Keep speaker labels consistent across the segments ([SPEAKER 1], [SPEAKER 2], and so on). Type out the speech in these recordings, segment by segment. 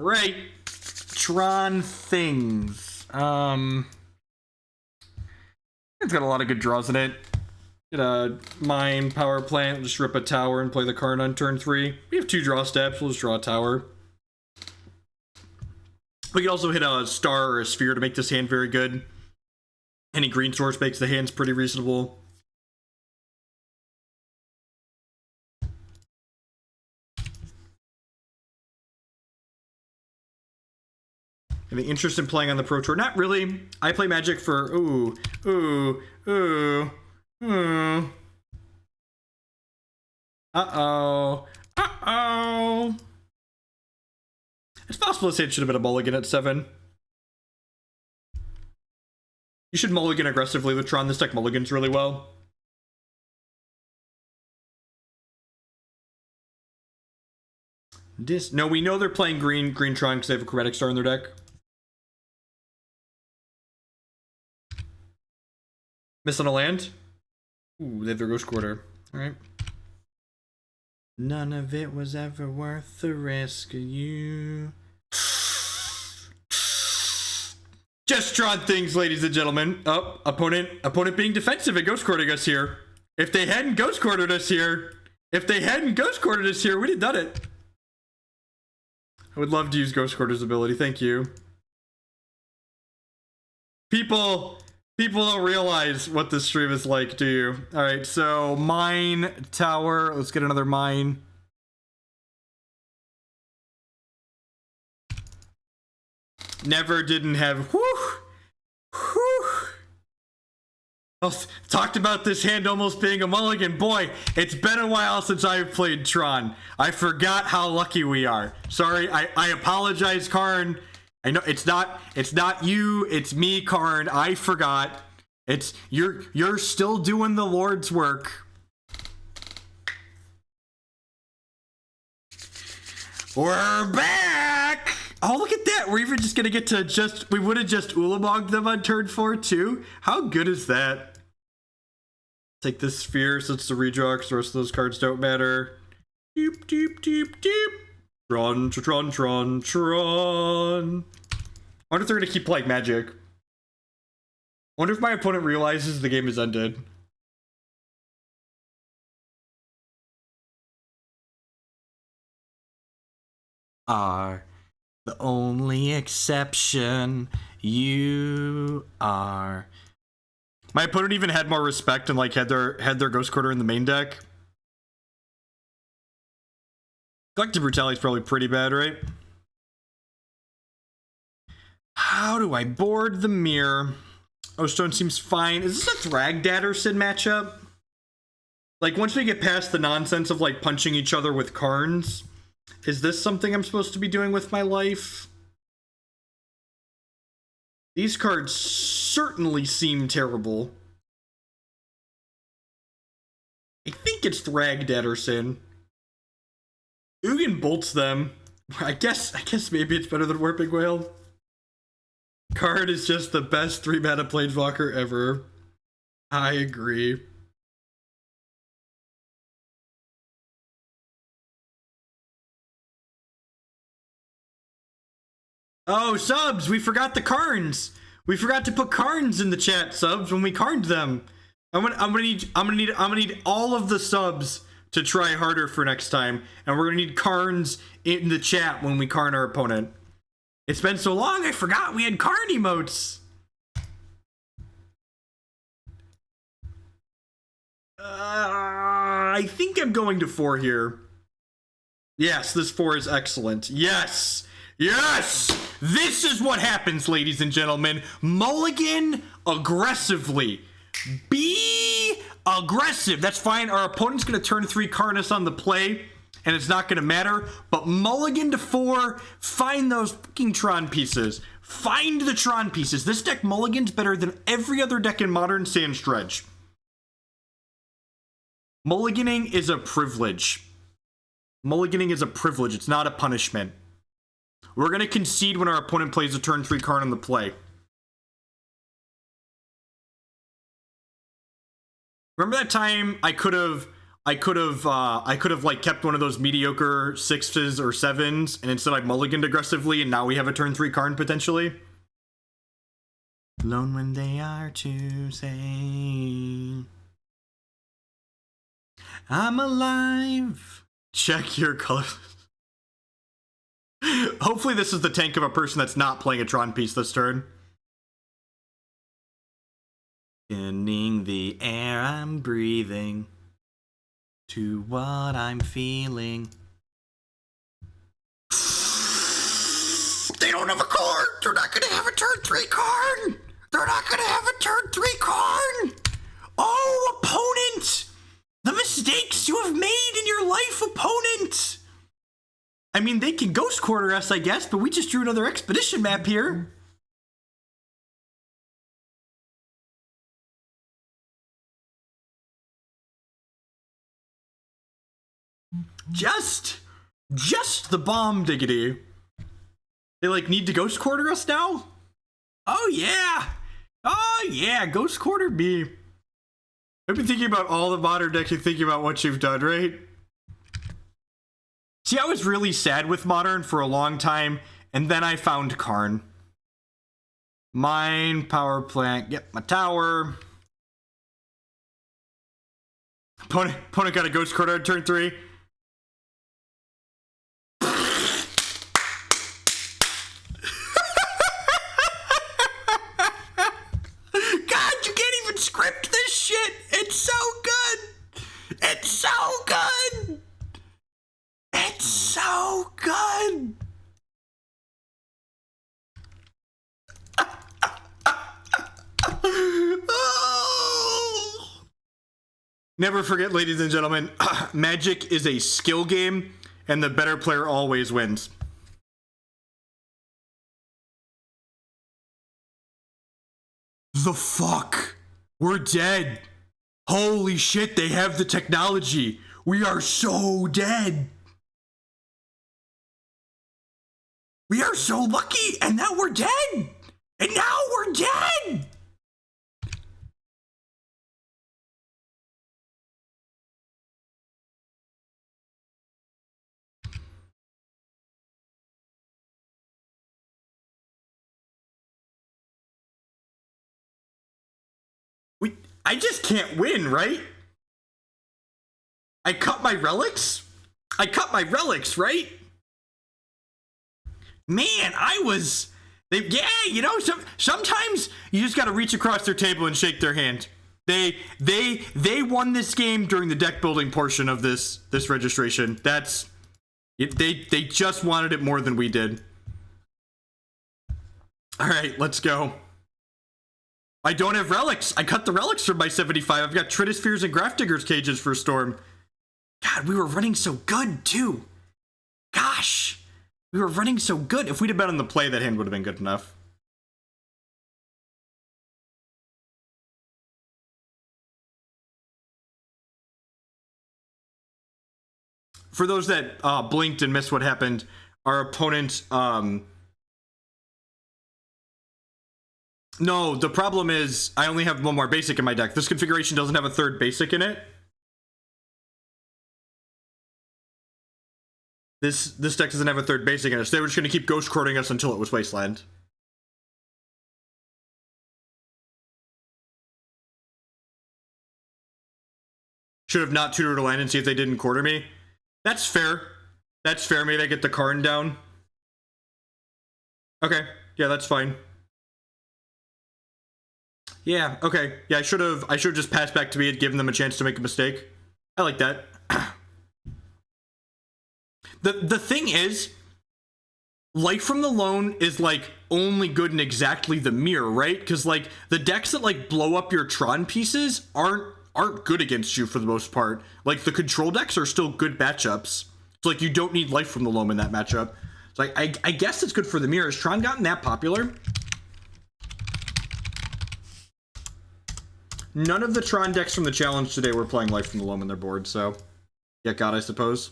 [SPEAKER 1] Right. Tron things. It's got a lot of good draws in it. Get a mine, power plant, just rip a tower and play the Karn on turn 3. We have 2 draw steps, we'll just draw a tower. We can also hit a star or a sphere to make this hand very good. Any green source makes the hands pretty reasonable. Any interest in playing on the Pro Tour? Not really. I play Magic for Uh-oh. It's possible this hand should have been a mulligan at 7. You should mulligan aggressively with Tron. This deck mulligans really well. No, we know they're playing green Tron because they have a Chromatic Star in their deck. Missing a land? Ooh, they have their Ghost Quarter. Alright. None of it was ever worth the risk of you. Just Tron things, ladies and gentlemen. Oh, opponent being defensive and Ghost Quartering us here. If they hadn't Ghost Quartered us here, we'd have done it. I would love to use Ghost Quarter's ability, thank you. People don't realize what this stream is like, do you? Alright, so mine, tower, let's get another mine. Never didn't have, whew. Oh, talked about this hand almost being a mulligan. Boy, it's been a while since I've played Tron. I forgot how lucky we are. Sorry, I apologize, Karn. I know it's not you, it's me, Karn. I forgot. It's you're still doing the Lord's work. We're back. Oh, look at that. We're even just gonna get to we would have just Ulamogged them on turn 4 too. How good is that? Take this sphere since the redraw, because the rest of those cards don't matter. Deep, deep, deep, deep. Tron. I wonder if they're gonna keep playing Magic. I wonder if my opponent realizes the game is ended. Are the only exception. You are. My opponent even had more respect and like had their Ghost Quarter in the main deck. Collective Brutality is probably pretty bad, right? How do I board the mirror? Oh, Stone seems fine. Is this a Thragtusk matchup? Like, once we get past the nonsense of, like, punching each other with Karns, is this something I'm supposed to be doing with my life? These cards certainly seem terrible. I think it's Thragtusk. Ugin bolts them. I guess maybe it's better than Warping Wail. Karn is just the best 3-mana Planeswalker ever. I agree. Oh, subs! We forgot the Karns. We forgot to put Karns in the chat, subs, when we Karned them. I'm gonna need all of the subs to try harder for next time, and we're gonna need Karns in the chat when we Karn our opponent. It's been so long, I forgot we had Karn emotes. I think I'm going to 4 here. Yes, this 4 is excellent. Yes! Yes! This is what happens, ladies and gentlemen. Mulligan aggressively. Be aggressive. That's fine. Our opponent's going to turn 3 Karn on the play, and it's not going to matter. But mulligan to 4. Find those fucking Tron pieces. Find the Tron pieces. This deck mulligan's better than every other deck in Modern Sand Dredge. Mulliganing is a privilege. Mulliganing is a privilege. It's not a punishment. We're going to concede when our opponent plays a turn 3 Karn on the play. Remember that time I could have I could have like kept one of those mediocre 6s or 7s, and instead I mulliganed aggressively, and now we have a turn 3 Karn potentially. Alone when they are to say I'm alive. Check your color. Hopefully this is the tank of a person that's not playing a Tron piece this turn. Scanning the air I'm breathing to what I'm feeling. They don't have a Karn! They're not gonna have a turn 3 Karn! They're not gonna have a turn 3 Karn! Oh, opponent! The mistakes you have made in your life, opponent! I mean, they can Ghost Quarter us, I guess, but we just drew another expedition map here. Just the bomb diggity. They like need to Ghost Quarter us now? Oh yeah, Ghost Quarter me. I've been thinking about all the modern decks and thinking about what you've done, right? See, I was really sad with Modern for a long time, and then I found Karn. Mine, power plant, yep, my tower. Opponent got a Ghost Quarter on turn 3. God, you can't even script this shit! It's so good! It's so good! It's so good! Oh. Never forget, ladies and gentlemen, Magic is a skill game, and the better player always wins. The fuck? We're dead. Holy shit, they have the technology. We are so dead. We are so lucky, and now we're dead. And now we're dead. I just can't win, right? I cut my relics? I cut my relics, right? Man, yeah, you know, sometimes you just gotta reach across their table and shake their hand. They won this game during the deck building portion of this registration. They just wanted it more than we did. All right, let's go. I don't have relics. I cut the relics from my 75. I've got Trinispheres and Grafdigger's cages for Storm. God, we were running so good, too. Gosh, we were running so good. If we'd have been on the play, that hand would have been good enough. For those that blinked and missed what happened, our opponent... No, the problem is I only have one more basic in my deck. This configuration doesn't have a third basic in it. This deck doesn't have a third basic in it, so they were just going to keep Ghost Courting us until it was Wasteland. Should have not tutored a land and see if they didn't quarter me. That's fair. That's fair. Maybe I get the Karn down. Okay. Yeah, that's fine. Yeah, okay. Yeah, I should have just passed back to me and given them a chance to make a mistake. I like that. The thing is, Life from the Loan is like only good in exactly the mirror, right? Because like the decks that like blow up your Tron pieces aren't good against you for the most part. Like the control decks are still good matchups. So like you don't need Life from the Loam in that matchup. So like I guess it's good for the mirror. Has Tron gotten that popular? None of the Tron decks from the challenge today were playing Life from the Loam on their board, so yeah, God, I suppose.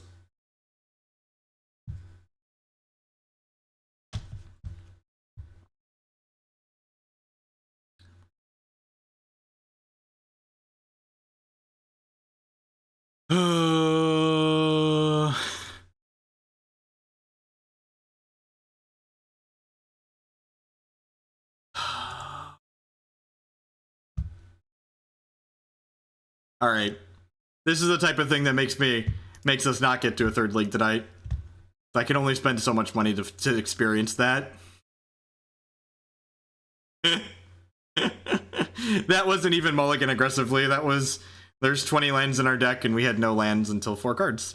[SPEAKER 1] All right. This is the type of thing that makes us not get to a third league tonight. I can only spend so much money to experience that. That wasn't even mulligan aggressively. That was, there's 20 lands in our deck and we had no lands until 4 cards.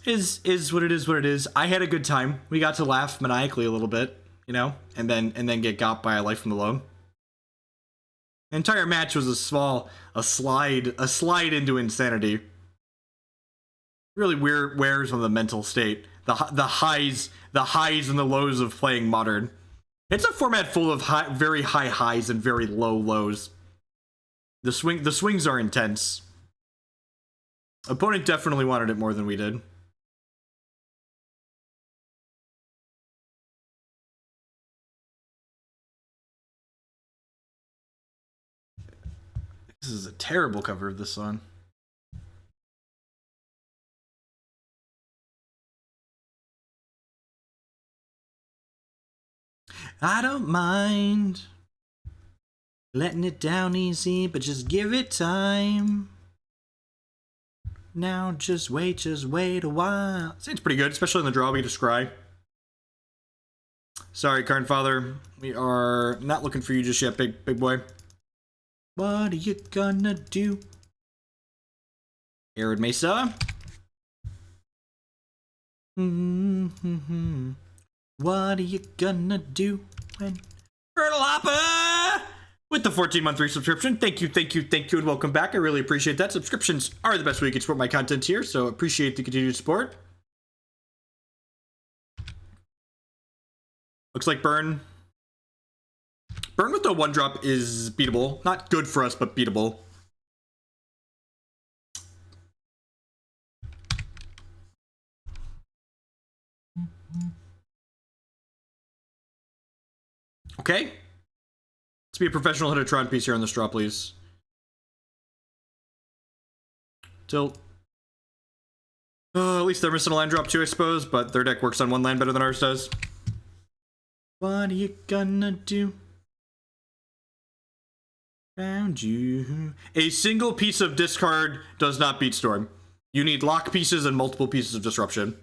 [SPEAKER 1] Is what it is what it is. I had a good time. We got to laugh maniacally a little bit, you know, and then get got by a life from below. The entire match was a slide into insanity. Really wears on the mental state. The highs and the lows of playing Modern. It's a format full of very high highs and very low lows. The swings are intense. Opponent definitely wanted it more than we did. This is a terrible cover of this song. I don't mind letting it down easy, but just give it time. Now just wait a while. Seems pretty good, especially in the draw we get to scry. Sorry, Karn Father. We are not looking for you just yet, big boy. What are you gonna do? Arid Mesa. What are you gonna do when Fertile Hopper with the 14-month resubscription? Thank you, and welcome back. I really appreciate that. Subscriptions are the best way you can support my content here, so appreciate the continued support. Looks like Burn with the 1-drop is beatable. Not good for us, but beatable. Okay. Let's be a professional, hit a Tron piece here on this draw, please. Tilt. At least they're missing a land drop too, I suppose, but their deck works on 1 land better than ours does. What are you gonna do? Found you. A single piece of discard does not beat Storm. You need lock pieces and multiple pieces of disruption.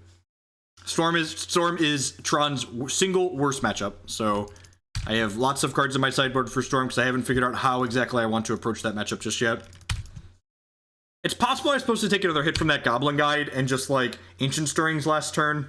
[SPEAKER 1] Storm is Tron's single worst matchup, so I have lots of cards in my sideboard for Storm because I haven't figured out how exactly I want to approach that matchup just yet. It's possible I'm supposed to take another hit from that Goblin Guide and just like Ancient Stirrings last turn.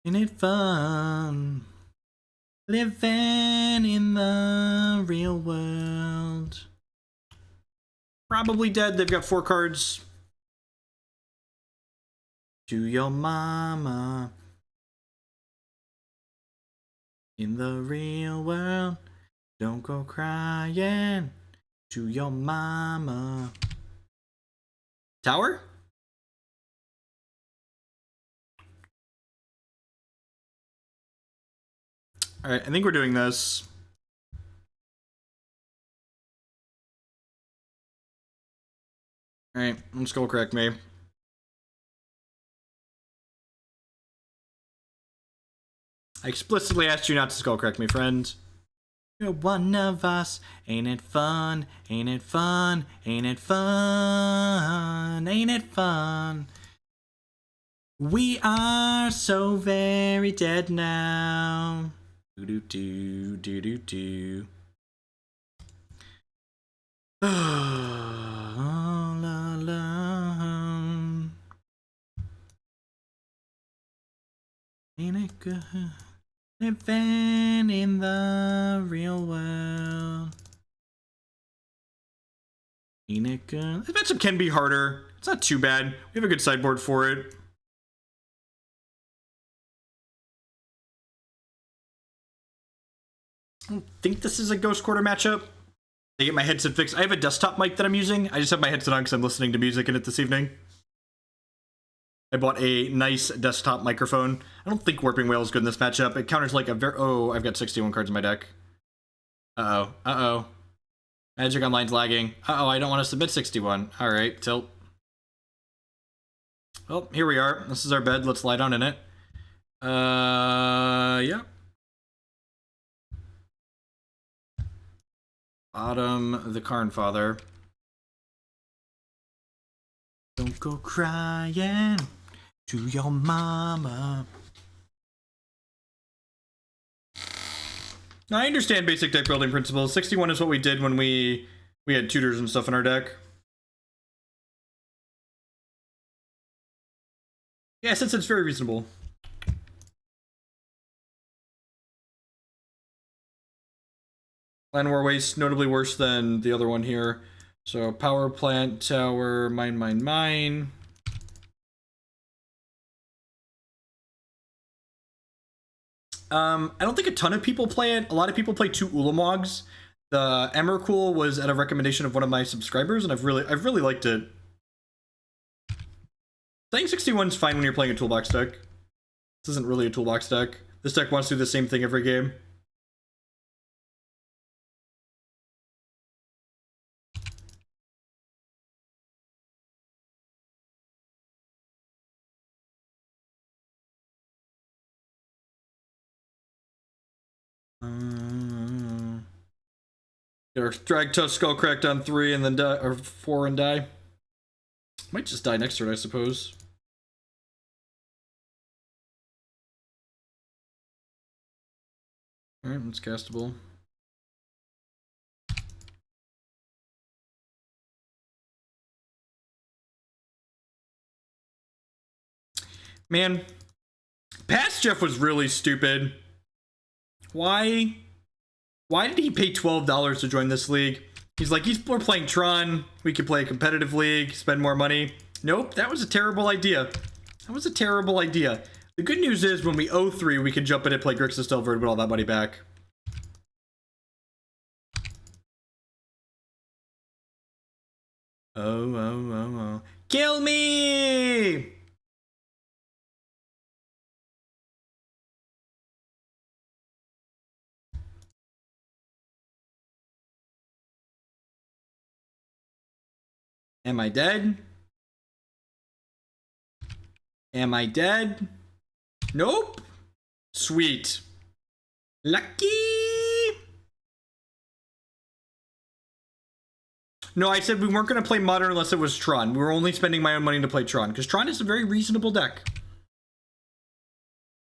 [SPEAKER 1] Ain't it fun living in the real world? Probably dead. They've got 4 cards. To your mama. In the real world, don't go crying. To your mama. Tower? Alright, I think we're doing this. Alright, skull correct me. I explicitly asked you not to skull correct me, friend. You're one of us. Ain't it fun? Ain't it fun? Ain't it fun? Ain't it fun? We are so very dead now. Do. Oh, la, la. Ain't it good living in the real world? Ain't it good? This matchup can be harder. It's not too bad. We have a good sideboard for it. I don't think this is a Ghost Quarter matchup. I get my headset fixed. I have a desktop mic that I'm using. I just have my headset on because I'm listening to music in it this evening. I bought a nice desktop microphone. I don't think Warping Wail is good in this matchup. It counters like a very... Oh, I've got 61 cards in my deck. Uh-oh. Uh-oh. Magic Online's lagging. Uh-oh, I don't want to submit 61. Alright, tilt. Well, here we are. This is our bed. Let's lie down in it. Yeah. Bottom, the Karn Father. Don't go crying to your mama. Now, I understand basic deck building principles. 61 is what we did when we had tutors and stuff in our deck. Yeah, since it's very reasonable. Llanowar Wastes, notably worse than the other one here. So, power plant, tower, mine. I don't think a ton of people play it. A lot of people play 2 Ulamogs. The Emrakul was at a recommendation of one of my subscribers, and I've really liked it. I think 61 is fine when you're playing a toolbox deck. This isn't really a toolbox deck. This deck wants to do the same thing every game. Thragtusk, Skullcracked on 3 and then die, or 4 and die. Might just die next turn, I suppose. Alright, it's castable. Man, past Jeff was really stupid. Why did he pay $12 to join this league? He's like, we're playing Tron. We could play a competitive league, spend more money. Nope, that was a terrible idea. That was a terrible idea. The good news is when we owe 3, we can jump in and play Grixis Delver and win all that money back. Oh. Kill me! Am I dead? Am I dead? Nope. Sweet. Lucky. No, I said we weren't going to play Modern unless it was Tron. We were only spending my own money to play Tron, because Tron is a very reasonable deck.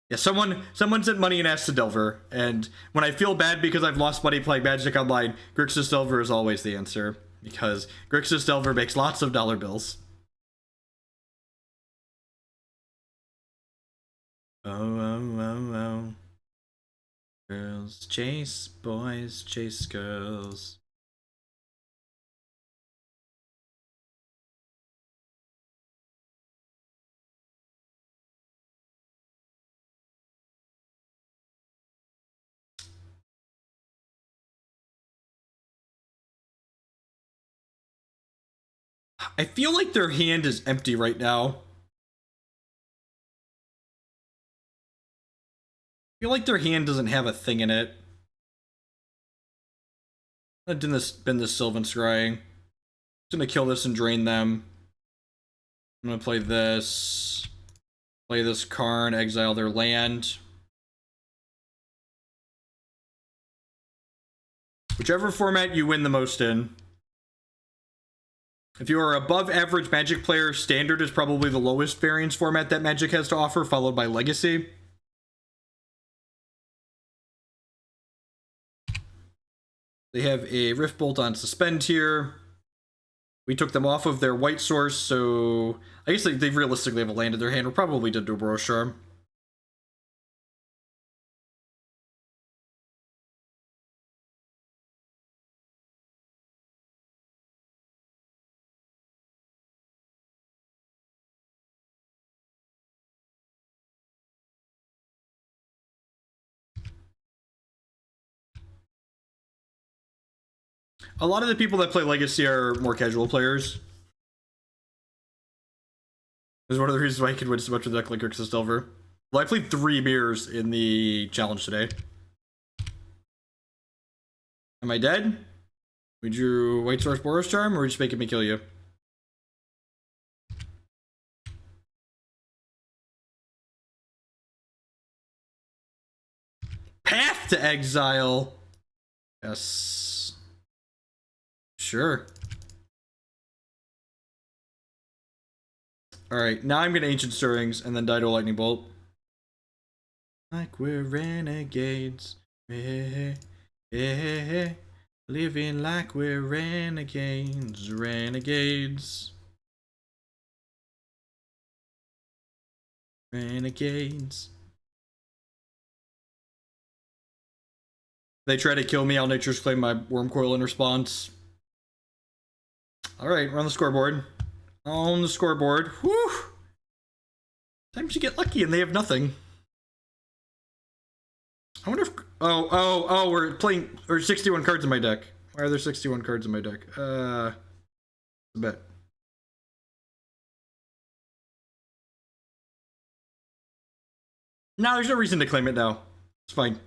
[SPEAKER 1] Yeah, someone sent money and asked to Delver, and when I feel bad because I've lost money playing Magic Online, Grixis Delver is always the answer, because Grixis Delver makes lots of dollar bills. Oh. Girls chase boys, chase girls. I feel like their hand is empty right now. I feel like their hand doesn't have a thing in it. I'm gonna spin this Sylvan Scrying. I'm gonna kill this and drain them. I'm gonna play this Karn, exile their land. Whichever format you win the most in. If you are above average Magic player, Standard is probably the lowest variance format that Magic has to offer, followed by Legacy. They have a Rift Bolt on Suspend here. We took them off of their white source, so I guess they realistically have a land in their hand. We're probably did Dobro Charm. A lot of the people that play Legacy are more casual players. This is one of the reasons why I could win so much with deck like Grixis Delver. Well, I played 3 mirrors in the challenge today. Am I dead? We drew White Source Boros Charm, or are we just making me kill you? Path to Exile. Yes. Sure. Alright, now I'm gonna Ancient Stirrings and then die to a Lightning Bolt. Like we're renegades. Hey, hey, hey, hey. Living like we're renegades. Renegades. Renegades. They try to kill me, I'll Nature's Claim my Wurmcoil in response. Alright, we're on the scoreboard. On the scoreboard. Whew! Times you get lucky and they have nothing. I wonder if... Oh, we're playing... Or 61 cards in my deck. Why are there 61 cards in my deck? A bet. No, there's no reason to claim it now. It's fine.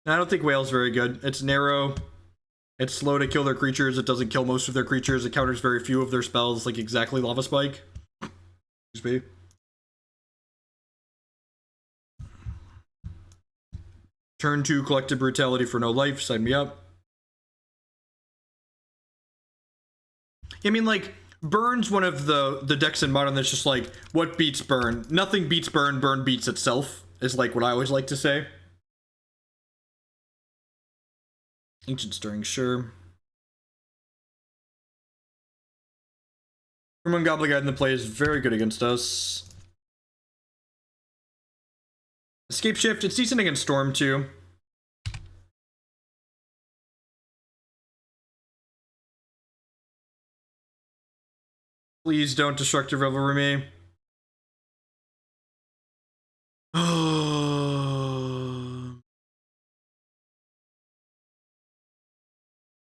[SPEAKER 1] I don't think Whale's very good. It's narrow. It's slow to kill their creatures. It doesn't kill most of their creatures. It counters very few of their spells, like exactly Lava Spike. Excuse me. Turn 2 Collective Brutality for no life. Sign me up. I mean, like, Burn's one of the decks in Modern that's just like, what beats Burn? Nothing beats Burn. Burn beats itself, is like what I always like to say. Ancient Stirring, sure. Roman Goblin Guide in the play is very good against us. Escape Shift, it's decent against Storm too. Please don't Destructive Revelry me.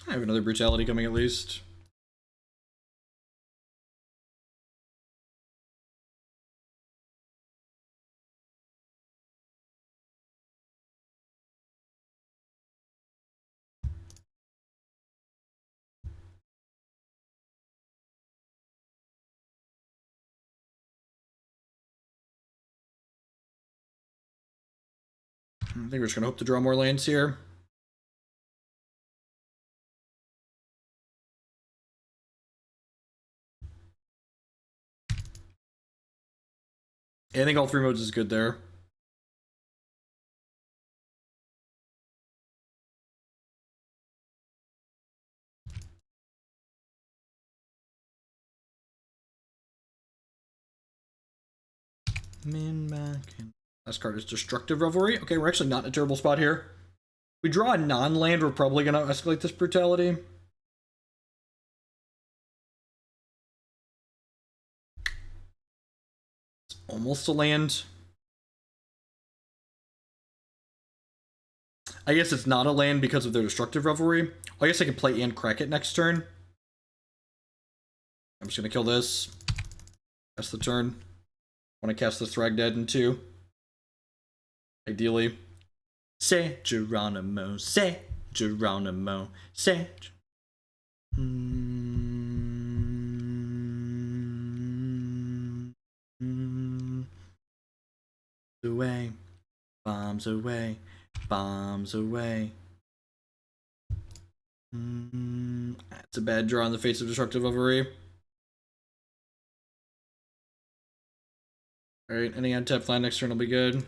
[SPEAKER 1] I have another Brutality coming at least. I think we're just gonna hope to draw more lands here. I think all 3 modes is good there. Last card is Destructive Revelry. Okay, we're actually not in a terrible spot here. We draw a non-land, we're probably gonna escalate this Brutality. It's almost a land. I guess it's not a land because of their Destructive Revelry. I guess I can play and crack it next turn. I'm just gonna kill this. That's the turn. I want to cast the Thragtusk in 2. Ideally. Say Geronimo, say Geronimo, say. Away, bombs away, bombs away. That's a bad draw in the face of Destructive Revelry. Alright, any untap land next turn will be good.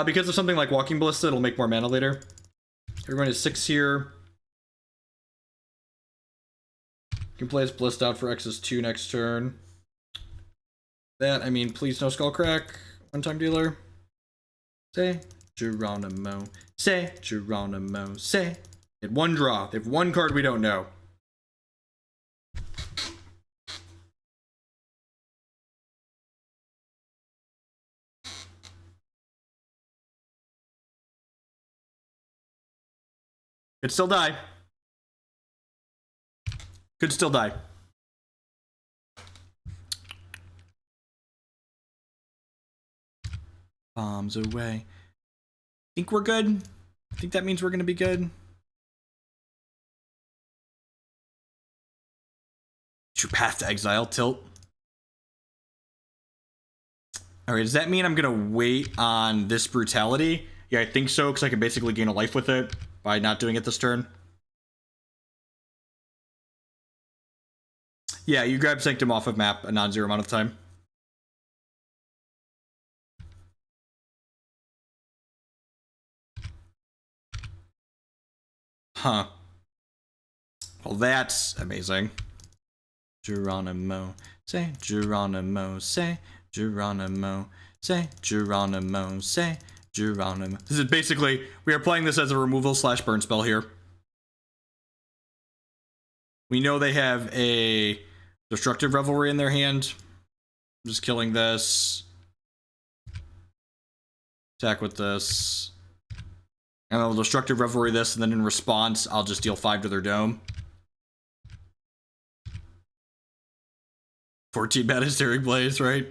[SPEAKER 1] Because of something like Walking Ballista, it'll make more mana later. Everyone is 6 here. You can play this Ballista out for X's 2 next turn. That, I mean, please no Skullcrack. One-time dealer. Say Geronimo. Say Geronimo. Say. They had 1 draw. They have 1 card we don't know. Could still die. Could still die. Bombs away. Think we're good? I think that means we're gonna be good. True path to exile, tilt. Alright, does that mean I'm gonna wait on this brutality? Yeah, I think so, because I can basically gain a life with it by not doing it this turn. Yeah, you grab Sanctum off of map a non-zero amount of time. Huh. Well, that's amazing. Geronimo, say Geronimo, say Geronimo, say Geronimo, say Geronimo. This is basically, we are playing this as a removal / burn spell here. We know they have a Destructive Revelry in their hand. I'm just killing this. Attack with this. And I'll Destructive Revelry this, and then in response, I'll just deal 5 to their dome. 14 mana Searing Blaze, right?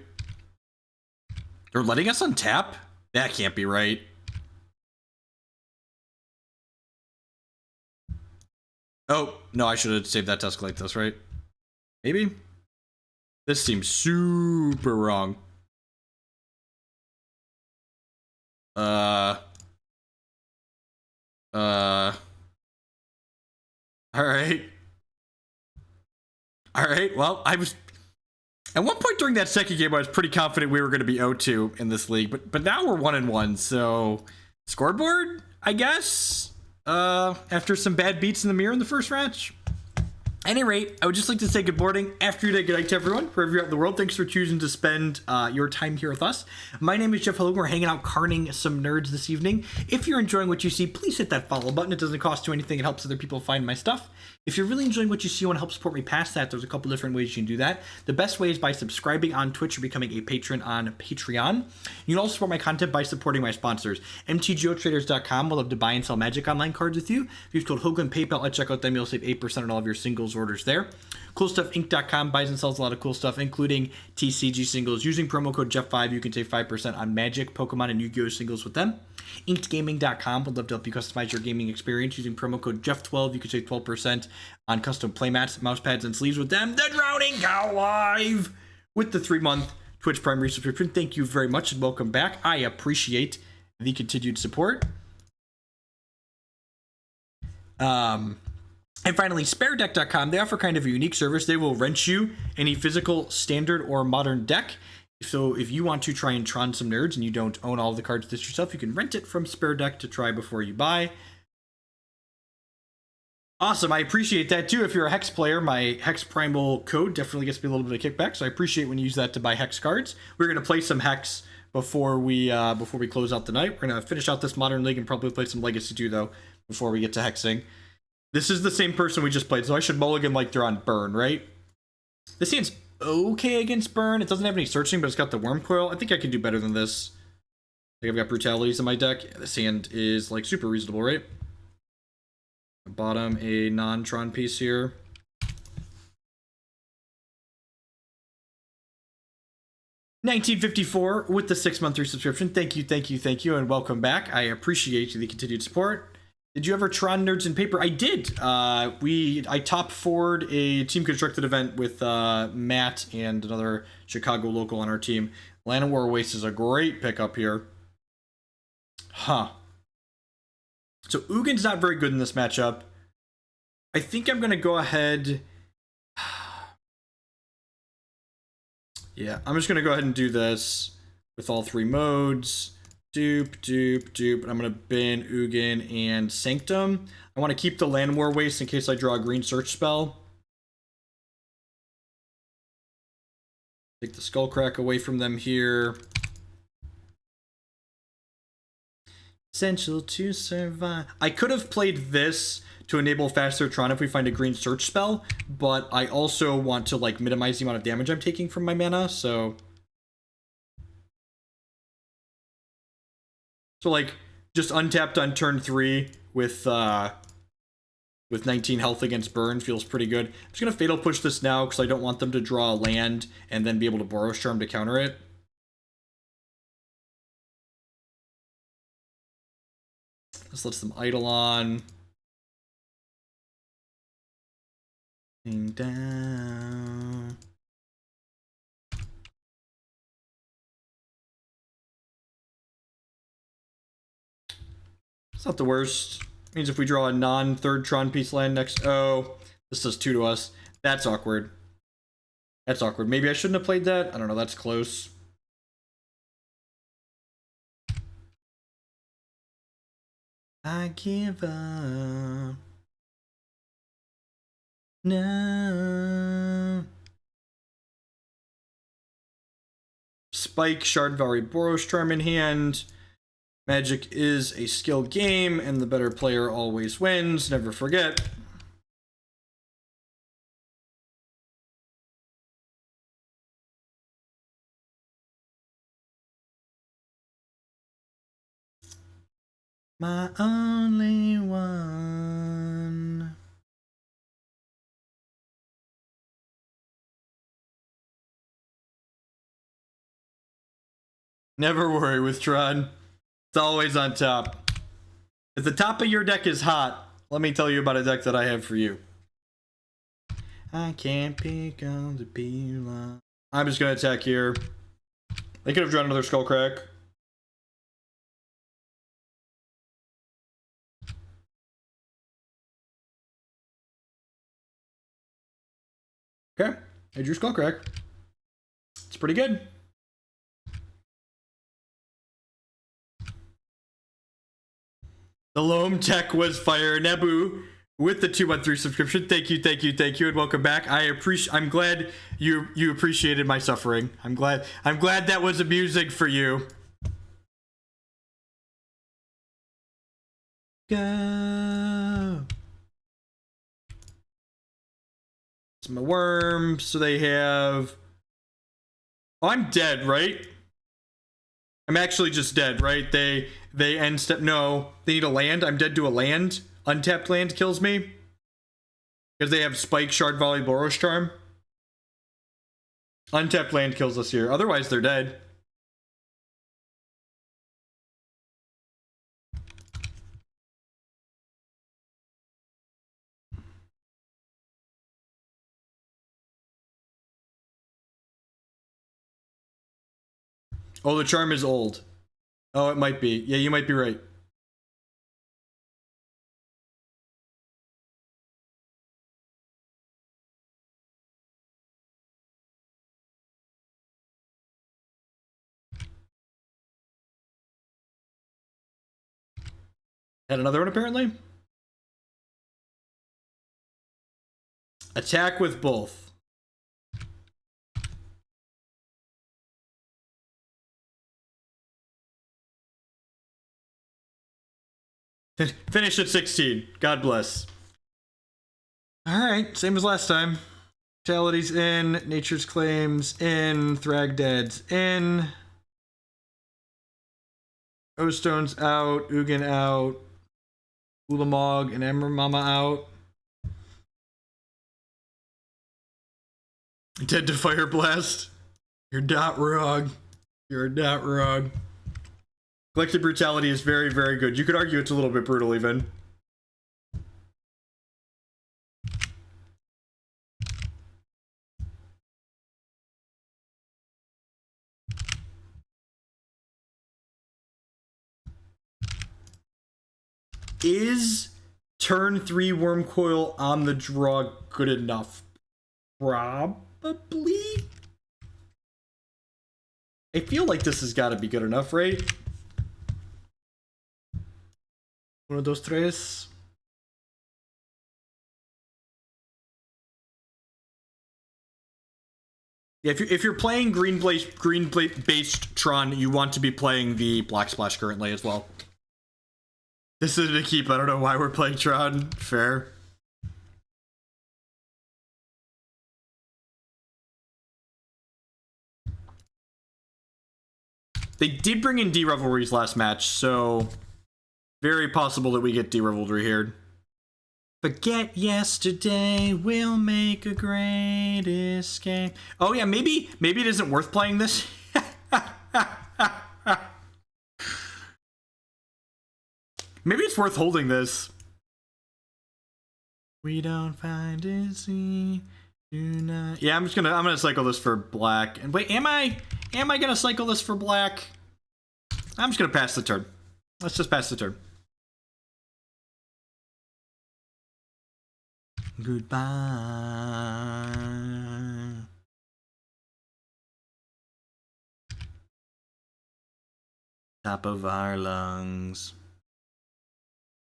[SPEAKER 1] They're letting us untap? That can't be right. Oh, no, I should have saved that to escalate this, right? Maybe? This seems super wrong. Alright. Alright, well, I was... At one point during that second game, I was pretty confident we were going to be 0-2 in this league, but now we're 1-1, so... Scoreboard, I guess? After some bad beats in the mirror in the first match. At any rate, I would just like to say good morning, afternoon, good night to everyone, wherever you're at in the world. Thanks for choosing to spend your time here with us. My name is Jeff Hello. We're hanging out carning some nerds this evening. If you're enjoying what you see, please hit that follow button. It doesn't cost you anything. It helps other people find my stuff. If you're really enjoying what you see and want to help support me past that, there's a couple different ways you can do that. The best way is by subscribing on Twitch or becoming a patron on Patreon. You can also support my content by supporting my sponsors. MTGOtraders.com will love to buy and sell Magic Online cards with you. If you've told Hogan PayPal at checkout, then you'll save 8% on all of your singles orders there. CoolStuffInc.com buys and sells a lot of cool stuff, including TCG singles. Using promo code Jeff5, you can save 5% on Magic, Pokemon, and Yu-Gi-Oh! Singles with them. InkedGaming.com would love to help you customize your gaming experience. Using promo code Jeff12, you can save 12% on custom playmats, mouse pads, and sleeves with them. The Drowning Cow Live with the 3-month Twitch Prime subscription. Thank you very much and welcome back. I appreciate the continued support. And finally, SpareDeck.com. They offer kind of a unique service. They will rent you any physical, standard, or modern deck. So if you want to try and Tron some nerds and you don't own all of the cards this yourself, you can rent it from SpareDeck to try before you buy. Awesome. I appreciate that too. If you're a Hex player, my Hex Primal code definitely gets me a little bit of kickback. So I appreciate when you use that to buy Hex cards. We're going to play some Hex before we close out the night. We're going to finish out this Modern League and probably play some Legacy too, though, before we get to Hexing. This is the same person we just played, so I should mulligan like they're on Burn, right? This hand's okay against Burn. It doesn't have any searching, but it's got the Wurmcoil. I think I can do better than this. I think I've got Brutalities in my deck. Yeah, this hand is like super reasonable, right? Bottom a non-Tron piece here. $19.54 with the 6-month resubscription. Thank you, and welcome back. I appreciate the continued support. Did you ever Tron Nerds in Paper? I did. I top forward a team constructed event with Matt and another Chicago local on our team. Llanowar Wastes is a great pickup here. Huh. So Uggin's not very good in this matchup. I think I'm going to go ahead. Yeah, I'm just going to go ahead and do this with all 3 modes. Dupe. I'm going to bin Ugin and Sanctum. I want to keep the Llanowar Wastes in case I draw a green search spell. Take the Skullcrack away from them here. Essential to survive. I could have played this to enable faster Tron if we find a green search spell, but I also want to like minimize the amount of damage I'm taking from my mana, so like just untapped on turn 3 with with 19 health against burn feels pretty good. I'm just going to Fatal Push this now because I don't want them to draw a land and then be able to Boros Charm to counter it. This lets them idle on. Down. It's not the worst. Means if we draw a non-third Tron piece land next... Oh, this does 2 to us. That's awkward. That's awkward. Maybe I shouldn't have played that. I don't know. That's close. I give up. No. Spike, Shardvari, Boros Charm in hand. Magic is a skill game, and the better player always wins. Never forget. My only one. Never worry with Tron. It's always on top. If the top of your deck is hot, let me tell you about a deck that I have for you. I can't pick on the peel. I'm just going to attack here. They could have drawn another Skullcrack. Okay, I drew Skullcrack. It's pretty good. The Loam Tech was fire. Nebu with the 213 subscription. Thank you, and welcome back. I'm glad you appreciated my suffering. I'm glad that was amusing for you. Go. It's my worm. So they have... Oh, I'm dead, right? I'm actually just dead, right? They end step... No, they need a land. I'm dead to a land. Untapped land kills me. Because they have Spike, Shard Volley, Boros Charm. Untapped land kills us here. Otherwise, they're dead. Oh, the charm is old. Oh, it might be. Yeah, you might be right. Had another one, apparently? Attack with both. Finish at 16. God bless. Alright, same as last time. Brutality's in. Nature's Claims in. Thragtusk's in. O-Stone's out. Ugin out. Ulamog and Emrakul out. Dead to Fire Blast. You're not wrong. You're not wrong. Collective Brutality is very, very good. You could argue it's a little bit brutal, even. Is turn 3 Wurmcoil on the draw good enough? Probably. I feel like this has got to be good enough, right? Uno, dos, tres. Yeah, if you're playing green based Tron, you want to be playing the Black Splash currently as well. This isn't a keep. I don't know why we're playing Tron. Fair. They did bring in D-Revelries last match, so very possible that we get D-Revelry here. Forget yesterday, we'll make a great escape. Oh yeah, maybe it isn't worth playing this. Maybe it's worth holding this. We don't find it easy. Do not. Yeah, I'm gonna cycle this for black. And wait, am I gonna cycle this for black? I'm just gonna pass the turn. Let's just pass the turn. Goodbye. Top of our lungs.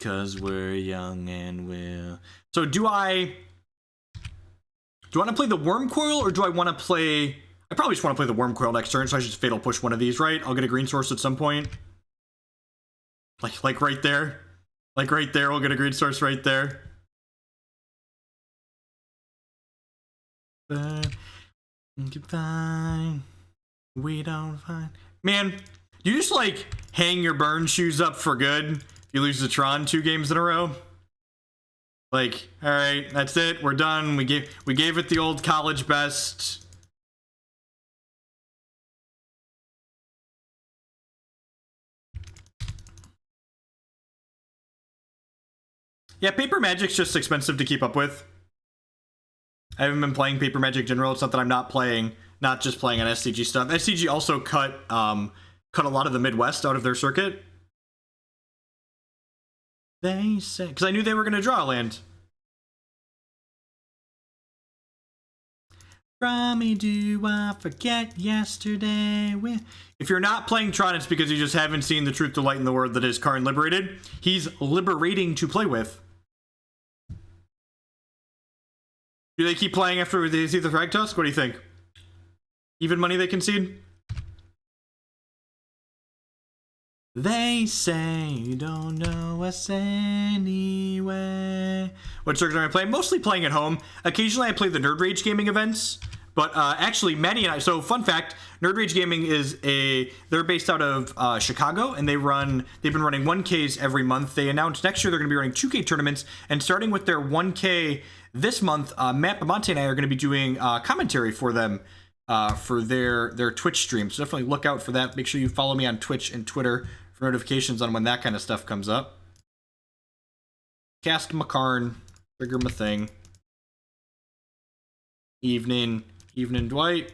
[SPEAKER 1] 'Cause we're young and we'll... So do I want to play the Wurmcoil, or do I want to play... I probably just want to play the Wurmcoil next turn, so I should just Fatal Push one of these, right? I'll get a green source at some point. Like right there. Like right there, we'll get a green source right there. But goodbye. We don't find... Man, you just like hang your burn shoes up for good. You lose the Tron 2 games in a row. Like, all right, that's it. We're done. We gave it the old college best. Yeah, Paper Magic's just expensive to keep up with. I haven't been playing Paper Magic General. It's not that I'm not just playing on SCG stuff. SCG also cut a lot of the Midwest out of their circuit. They say, because I knew they were going to draw a land. From me, do I forget yesterday? If you're not playing Tron, it's because you just haven't seen the truth, the light, and the word that is Karn Liberated. He's liberating to play with. Do they keep playing after they see the Thragtusk? What do you think? Even money they concede? They say you don't know us anyway. What circuit am I playing? Mostly playing at home. Occasionally I play the Nerd Rage gaming events. But actually, Maddie and I... So, fun fact, Nerd Rage Gaming is they're based out of Chicago, and they've been running 1Ks every month. They announced next year they're going to be running 2K tournaments, and starting with their 1K this month, Matt Bamonte and I are going to be doing commentary for them for their Twitch stream. So definitely look out for that. Make sure you follow me on Twitch and Twitter for notifications on when that kind of stuff comes up. Cast my Karn, trigger my thing. Evening Dwight.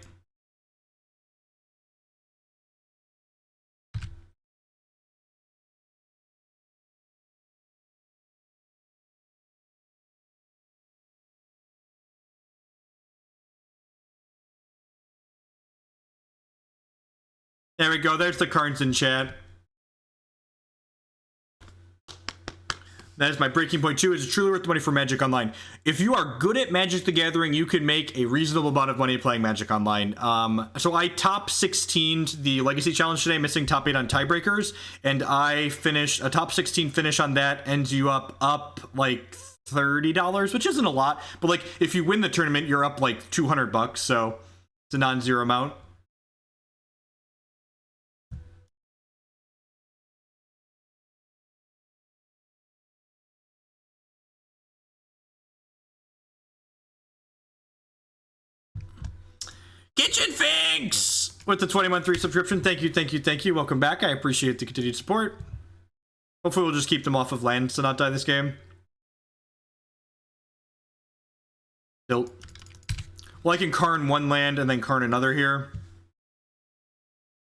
[SPEAKER 1] There we go. There's the Karns in chat. That is my breaking point 2. Is it truly worth the money for Magic Online? If you are good at Magic the Gathering, you can make a reasonable amount of money playing Magic Online. So I top 16'd the Legacy Challenge today, missing top 8 on tiebreakers, and I finished a top 16 finish on that ends you up like $30, which isn't a lot, but like if you win the tournament, you're up like $200, so it's a non-zero amount. Kitchen Finks with the 20-month resubscription. Thank you. Welcome back. I appreciate the continued support. Hopefully we'll just keep them off of land to not die this game. Tilt. Well, I can Karn one land and then Karn another here.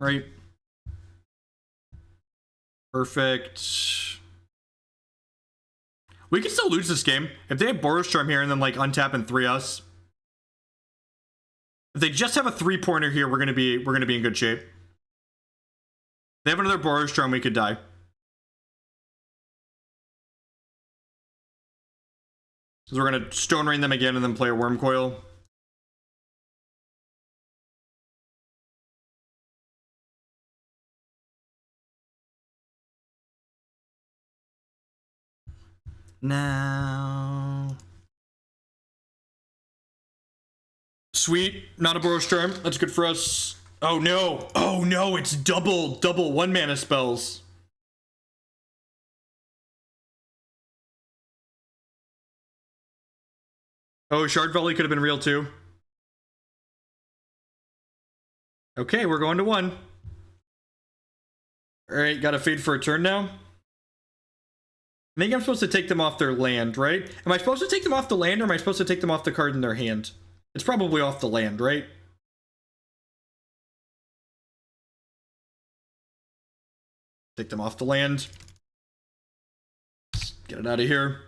[SPEAKER 1] Right? Perfect. We can still lose this game. If they have Boros Charm here and then like untap and 3-us. If they just have a 3-pointer here, we're gonna be in good shape. If they have another Boros Charm, we could die. So we're gonna Stone Rain them again and then play a Wurmcoil. Now. Sweet, not a Boros Charm. That's good for us. Oh no, it's double 1-mana spells. Oh, Shard Volley could have been real too. Okay, we're going to 1. Alright, got a fade for a turn now. I think I'm supposed to take them off their land, right? Am I supposed to take them off the land, or am I supposed to take them off the card in their hand? It's probably off the land, right? Take them off the land. Let's get it out of here.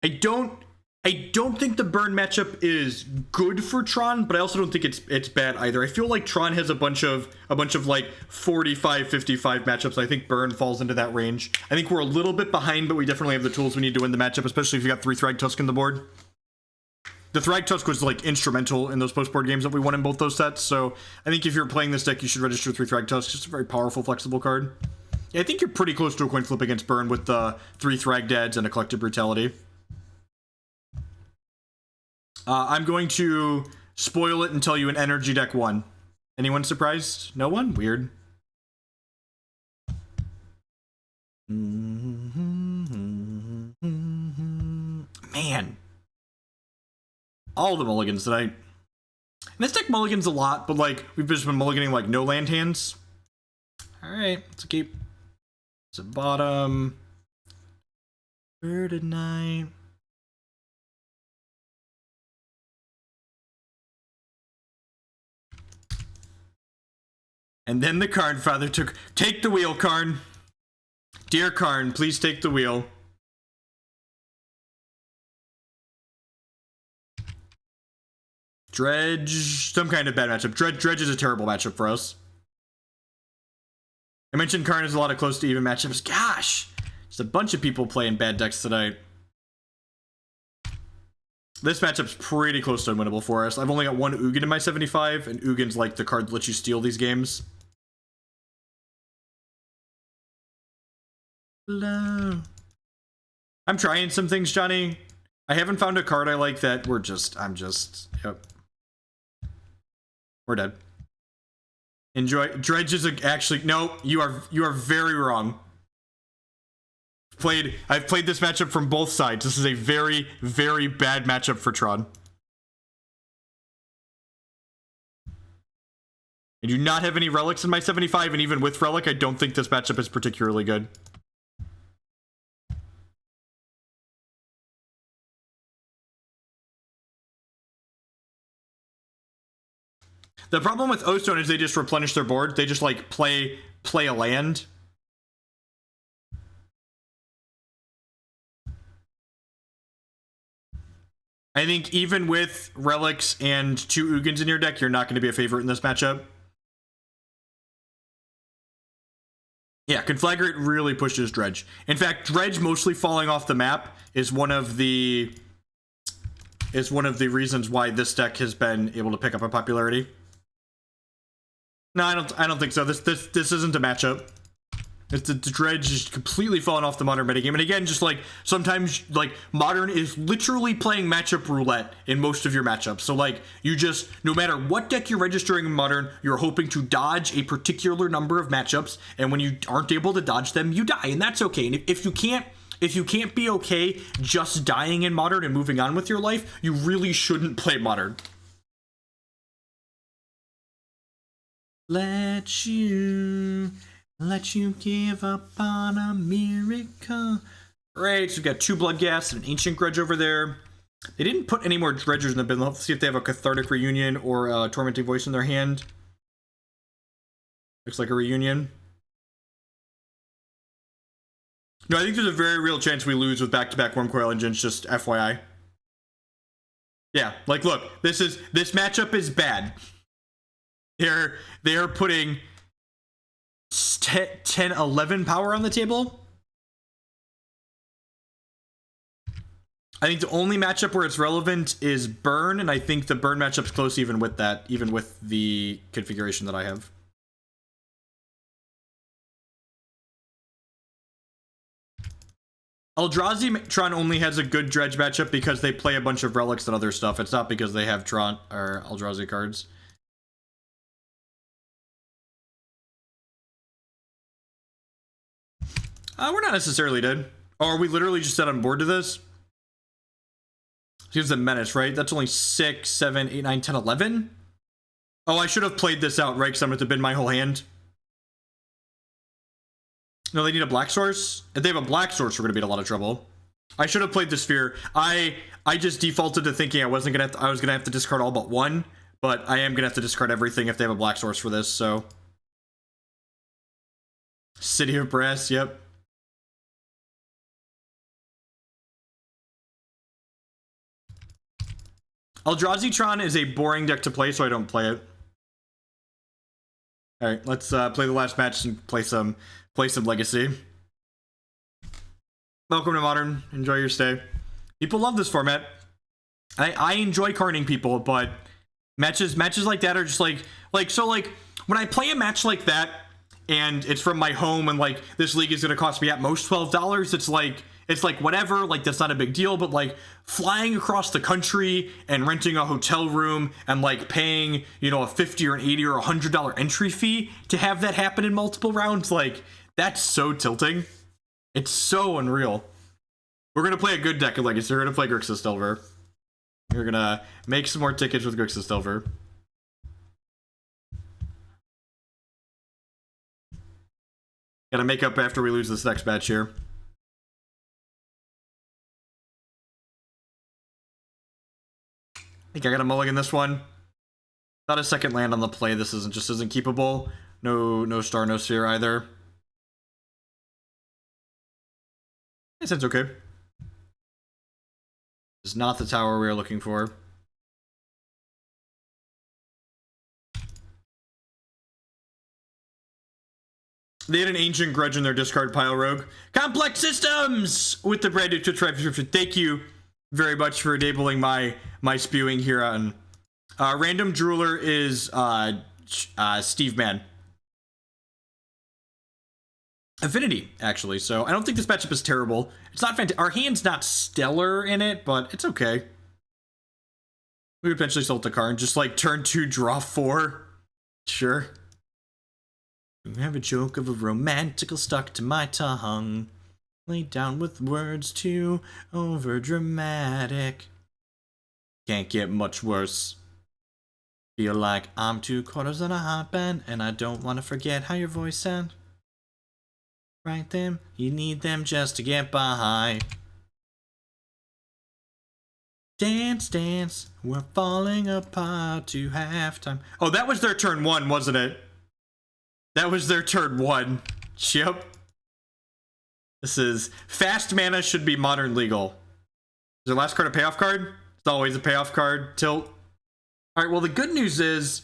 [SPEAKER 1] I don't think the burn matchup is good for Tron, but I also don't think it's bad either. I feel like Tron has a bunch of like 45-55 matchups. I think burn falls into that range. I think we're a little bit behind, but we definitely have the tools we need to win the matchup, especially if you got 3 Thragtusk in the board. The Thragtusk was like instrumental in those post-board games that we won in both those sets, so I think if you're playing this deck, you should register 3 Thragtusk. It's a very powerful, flexible card. Yeah, I think you're pretty close to a coin flip against burn with the 3 Thragdads and a Collective Brutality. I'm going to spoil it and tell you an energy deck 1. Anyone surprised? No one? Weird. Man. All the mulligans tonight. And this deck mulligans a lot, but like, we've just been mulliganing like no land hands. Alright, let's keep. It's a bottom. Bird at night. And then the Karn father take the wheel, Karn. Dear Karn, please take the wheel. Dredge, some kind of bad matchup. Dredge is a terrible matchup for us. I mentioned Karn has a lot of close to even matchups. Gosh, there's a bunch of people playing bad decks tonight. This matchup's pretty close to unwinnable for us. I've only got 1 Ugin in my 75, and Ugin's like the card that lets you steal these games. Hello. I'm trying some things, Johnny. I haven't found a card I like that yep. We're dead. Enjoy. Dredge is actually, no, you are very wrong. I've played this matchup from both sides. This is a very, very bad matchup for Tron. I do not have any relics in my 75, and even with relic, I don't think this matchup is particularly good. The problem with O-Stone is they just replenish their board. They just like play a land. I think even with relics and 2 Ugins in your deck, you're not going to be a favorite in this matchup. Yeah, Conflagrate really pushes Dredge. In fact, Dredge mostly falling off the map is one of the reasons why this deck has been able to pick up a popularity. No, I don't think so. This isn't a matchup. It's the Dredge is completely falling off the modern metagame. And again, just like sometimes like modern is literally playing matchup roulette in most of your matchups. So like you just, no matter what deck you're registering in modern, you're hoping to dodge a particular number of matchups, and when you aren't able to dodge them, you die, and that's okay. And if you can't be okay just dying in modern and moving on with your life, you really shouldn't play modern. Let you give up on a miracle. Right, so we've got 2 Bloodghast and an Ancient Grudge over there. They didn't put any more Dredgers in the bin. Let's see if they have a Cathartic Reunion or a Tormenting Voice in their hand. Looks like a Reunion. No, I think there's a very real chance we lose with back-to-back Wurmcoil Engines, just FYI. Yeah, like look, this matchup is bad. They are putting 10, 11 power on the table. I think the only matchup where it's relevant is Burn, and I think the Burn matchup's close even with that, even with the configuration that I have. Eldrazi Tron only has a good dredge matchup because they play a bunch of relics and other stuff. It's not because they have Tron or Eldrazi cards. We're not necessarily dead. Or are we literally just set on board to this? Here's the menace, right? That's only 6, 7, 8, 9, 10, 11. Oh, I should have played this out, right? Because I'm going to bin my whole hand. No, they need a black source. If they have a black source, we're going to be in a lot of trouble. I should have played the sphere. I just defaulted to thinking I was going to have to discard all but one, but I am going to have to discard everything if they have a black source for this, so. City of Brass, yep. Eldrazi Tron is a boring deck to play, so I don't play it. Alright, let's play the last match and play some Legacy. Welcome to Modern. Enjoy your stay. People love this format. I enjoy carning people, but matches like that are just like when I play a match like that and it's from my home and like this league is gonna cost me at most $12, it's like whatever, like that's not a big deal, but like flying across the country and renting a hotel room and like paying, you know, a $50 or an $80 or $100 entry fee to have that happen in multiple rounds, like that's so tilting. It's so unreal. We're gonna play a good deck of Legacy. We're gonna play Grixis Delver. We're gonna make some more tickets with Grixis Delver. Gotta make up after we lose this next match here. I think I got a mulligan this one. Not a second land on the play. This isn't keepable. No star, no sphere either. I guess that's okay. It's not the tower we are looking for. They had an Ancient Grudge in their discard pile, Rogue. Complex Systems with the brand new Twitch subscription. Thank you very much for enabling my spewing here on Random Drooler is Steve Mann. Affinity, actually, so I don't think this matchup is terrible. It's not fantastic. Our hand's not stellar in it, but it's okay. We could potentially sell to Karn, just like turn 2, draw 4. Sure. We have a joke of a romantical stuck to my tongue. Laid down with words too over dramatic. Can't get much worse. Feel like I'm 2/4 on a hot band, and I don't want to forget how your voice sounds. Write them, you need them just to get by. Dance, dance, we're falling apart to halftime. Oh, that was their turn 1, wasn't it? That was their turn 1. Yep. This is fast mana should be modern legal. Is their last card a payoff card? It's always a payoff card. Tilt. All right, well, the good news is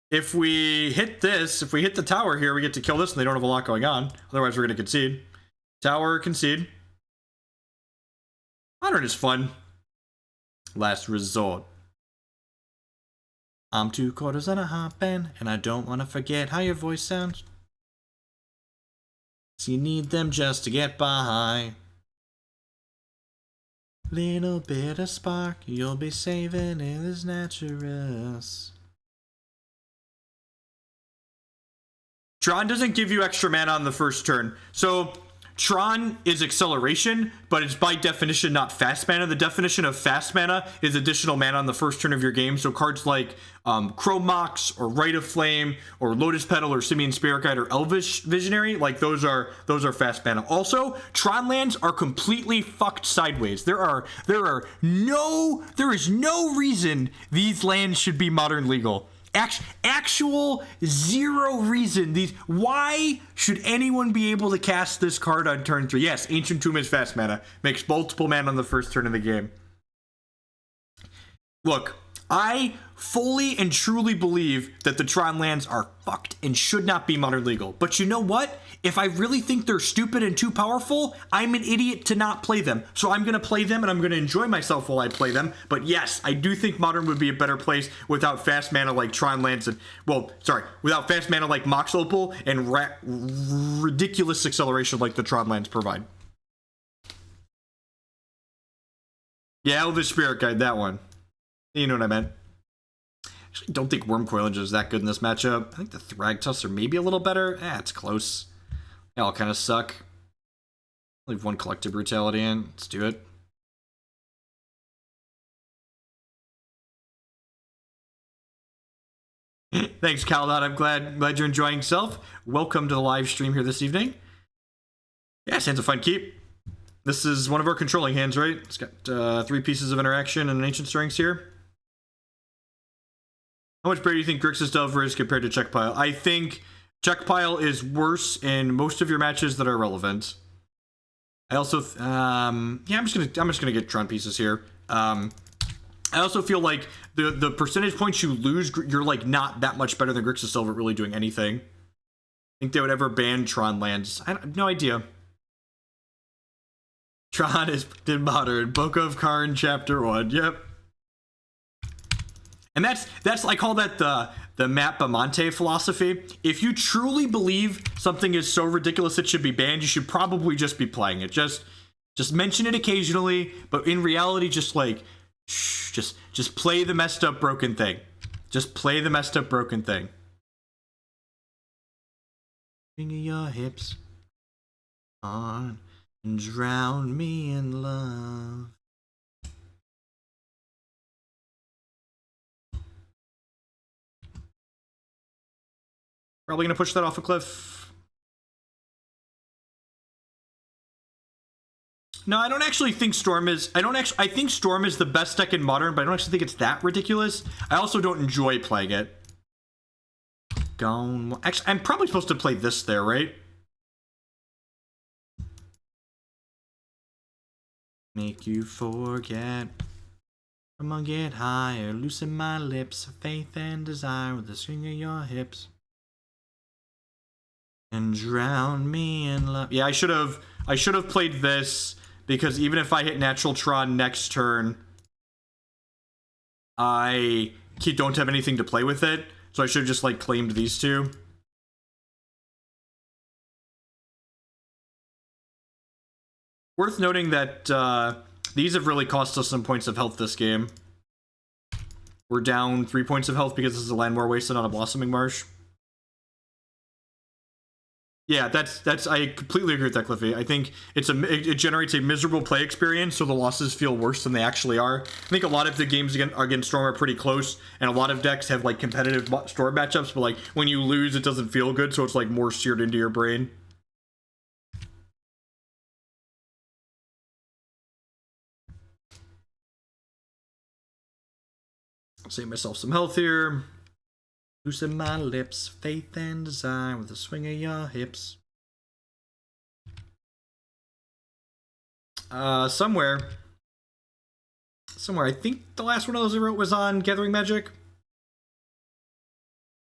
[SPEAKER 1] if we hit this, if we hit the tower here, we get to kill this and they don't have a lot going on. Otherwise, we're going to concede. Tower, concede. Modern is fun. Last resort. I'm 2/4 on a hot band, and I don't want to forget how your voice sounds. So you need them just to get by. Little bit of spark, you'll be saving in this naturous. Tron doesn't give you extra mana on the first turn. So Tron is acceleration, but it's by definition not fast mana. The definition of fast mana is additional mana on the first turn of your game. So cards like Chromox or Rite of Flame or Lotus Petal or Simian Spirit Guide or Elvish Visionary, like those are fast mana. Also, Tron lands are completely fucked sideways. There is no reason these lands should be modern legal. Actual zero reason. Why should anyone be able to cast this card on turn 3? Yes, Ancient Tomb is fast mana. Makes multiple mana on the first turn of the game. Look, I fully and truly believe that the Tron lands are fucked and should not be modern legal. But you know what? If I really think they're stupid and too powerful, I'm an idiot to not play them. So I'm going to play them and I'm going to enjoy myself while I play them. But yes, I do think Modern would be a better place without fast mana like Tron lands and, without fast mana like Mox Opal and ridiculous acceleration like the Tron lands provide. Yeah, Elvish Spirit Guide, that one. You know what I meant. Actually, don't think Wurmcoil Engine is that good in this matchup. I think the Thragtusk are maybe a little better. It's close. They all kind of suck. Leave one Collective Brutality in. Let's do it. Thanks, Caldot. I'm glad you're enjoying yourself. Welcome to the live stream here this evening. Yeah, Hands of Fine Keep. This is one of our controlling hands, right? It's got 3 pieces of interaction and an Ancient Stirrings here. How much better do you think Grixis Delver is compared to Check Pile? I think Check Pile is worse in most of your matches that are relevant. I also, yeah, I'm just gonna get Tron pieces here. I also feel like the percentage points you lose, you're like not that much better than Grixis Delver really doing anything. Think they would ever ban Tron lands? I have no idea. Tron is in modern. Book of Karn, Chapter 1. Yep. And that's I call that the Matt Bamonte philosophy. If you truly believe something is so ridiculous it should be banned, you should probably just be playing it. Just mention it occasionally, but in reality, just like just play the messed up broken thing. Just play the messed up broken thing. Finger your hips on and drown me in love. Probably gonna push that off a cliff. No, I don't actually think Storm is. I think Storm is the best deck in Modern, but I don't actually think it's that ridiculous. I also don't enjoy playing it. Gone. Actually, I'm probably supposed to play this there, right? Make you forget. Come on, get higher. Loosen my lips. Faith and desire with the swing of your hips. And drown me in love. Yeah, I should have played this, because even if I hit Natural Tron next turn, I don't have anything to play with it. So I should have just like claimed these two. Worth noting that these have really cost us some points of health this game. We're down 3 points of health because this is a Llanowar Wastes on a Blossoming Marsh. Yeah, that's I completely agree with that, Cliffy. I think it generates a miserable play experience, so the losses feel worse than they actually are. I think a lot of the games against Storm are pretty close, and a lot of decks have like competitive Storm matchups, but like when you lose, it doesn't feel good, so it's like more seared into your brain. I'll save myself some health here. Loosen my lips, faith and desire with a swing of your hips. Somewhere, I think the last one of those I wrote was on Gathering Magic.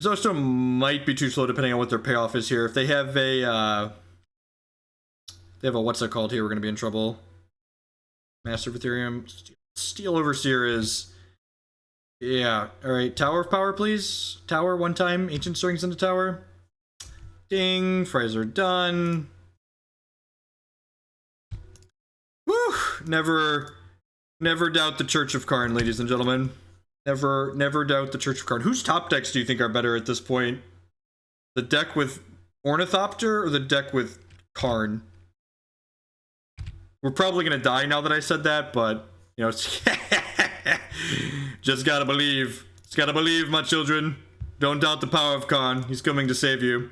[SPEAKER 1] Zostone might be too slow depending on what their payoff is here. If they have a, what's that called here, we're going to be in trouble. Master of Ethereum. Steel Overseer is... Yeah, alright, Tower of Power, please. Tower, one time. Ancient Stirrings into Tower. Ding, fries are done. Woo! Never doubt the Church of Karn, ladies and gentlemen. Never doubt the Church of Karn. Whose top decks do you think are better at this point? The deck with Ornithopter or the deck with Karn? We're probably gonna die now that I said that, but, you know, it's... Just gotta believe. Just gotta believe, my children. Don't doubt the power of Karn. He's coming to save you.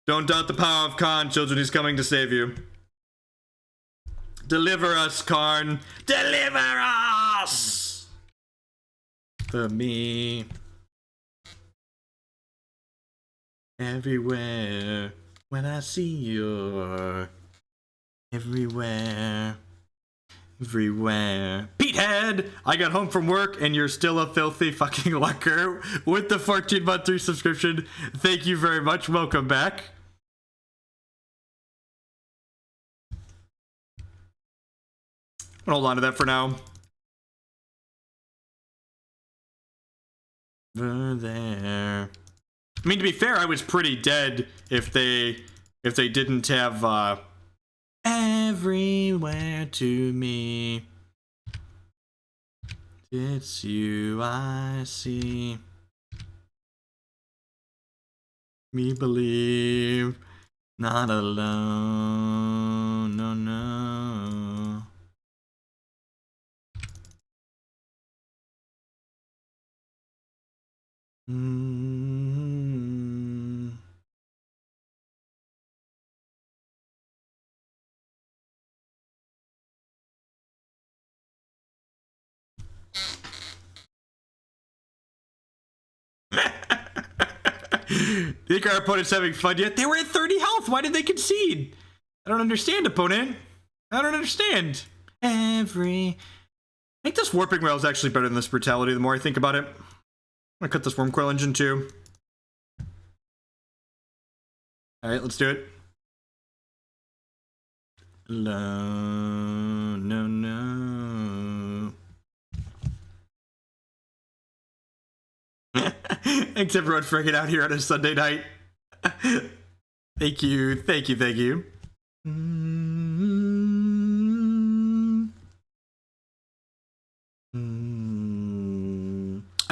[SPEAKER 1] Don't doubt the power of Karn, children. He's coming to save you. Deliver us, Karn. Deliver us! For me. Everywhere. When I see you. Everywhere. Everywhere. Petehead! I got home from work and you're still a filthy fucking lucker with the 14-month subscription. Thank you very much. Welcome back. Hold on to that for now. There. I mean, to be fair, I was pretty dead if they didn't have everywhere to me. It's you I see. Me believe. Not alone. No, no. Think our opponent's having fun yet? They were at 30 health. Why did they concede? I don't understand, opponent. I don't understand. I think this Warping Wail is actually better than this Brutality the more I think about it. I'm gonna cut this Wurmcoil Engine too. Alright, let's do it. No, no, no. Thanks everyone for hanging out here on a Sunday night. Thank you, thank you, thank you. I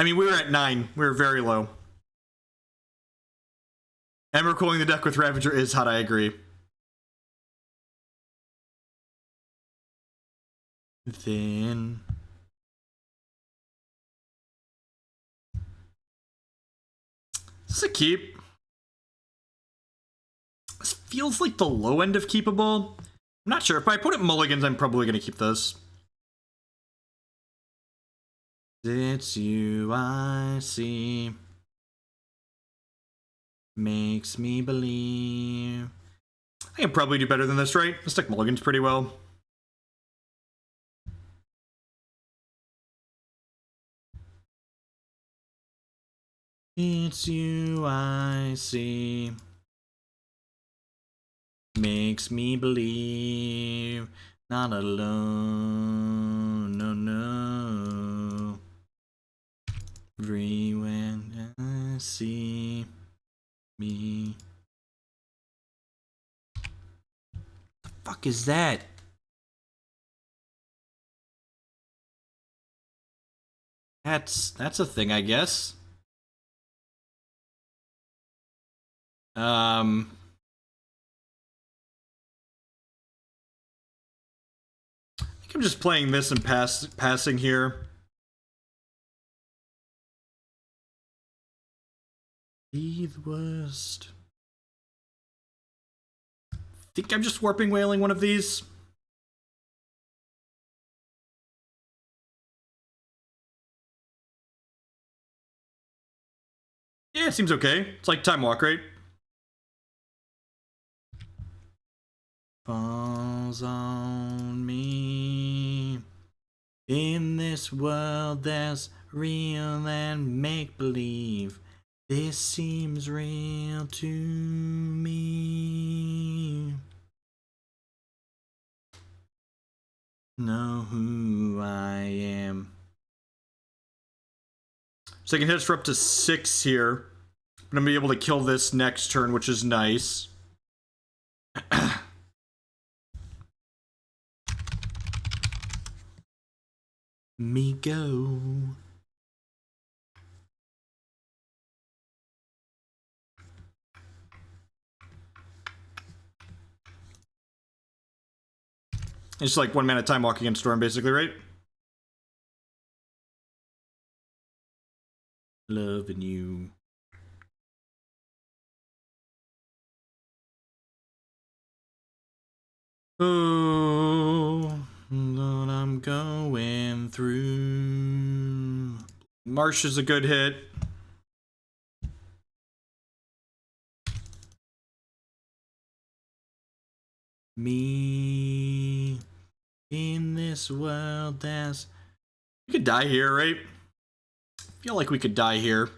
[SPEAKER 1] mean, we were at 9. We were very low. Emrakul the deck with Ravager is hot, I agree. Then... Is this a keep? This feels like the low end of keepable. I'm not sure. If I put it mulligans, I'm probably going to keep this. It's you I see. Makes me believe. I can probably do better than this, right? This deck mulligans pretty well. It's you I see. Makes me believe. Not alone. No, no. When I see me. The fuck is that? That's a thing, I guess. I think I'm just playing this and passing here. Be the worst. I think I'm just Warping Wailing one of these. Yeah, it seems okay. It's like Time Walk, right? Falls on me. In this world there's real and make-believe. This seems real to me. Know who I am. So I can hit us for up to 6 here. I'm gonna be able to kill this next turn, which is nice. Me go. It's like 1 mana Time Walk against Storm, basically, right? Loving you. Oh, what I'm going through. Marsh is a good hit. Me in this world that's... We could die here, right? I feel like we could die here.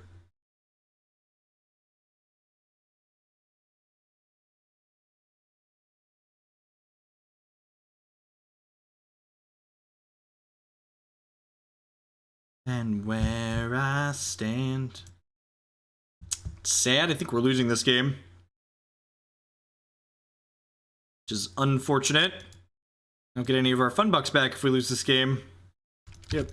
[SPEAKER 1] And where I stand. It's sad, I think we're losing this game. Which is unfortunate. Don't get any of our fun bucks back if we lose this game. Yep.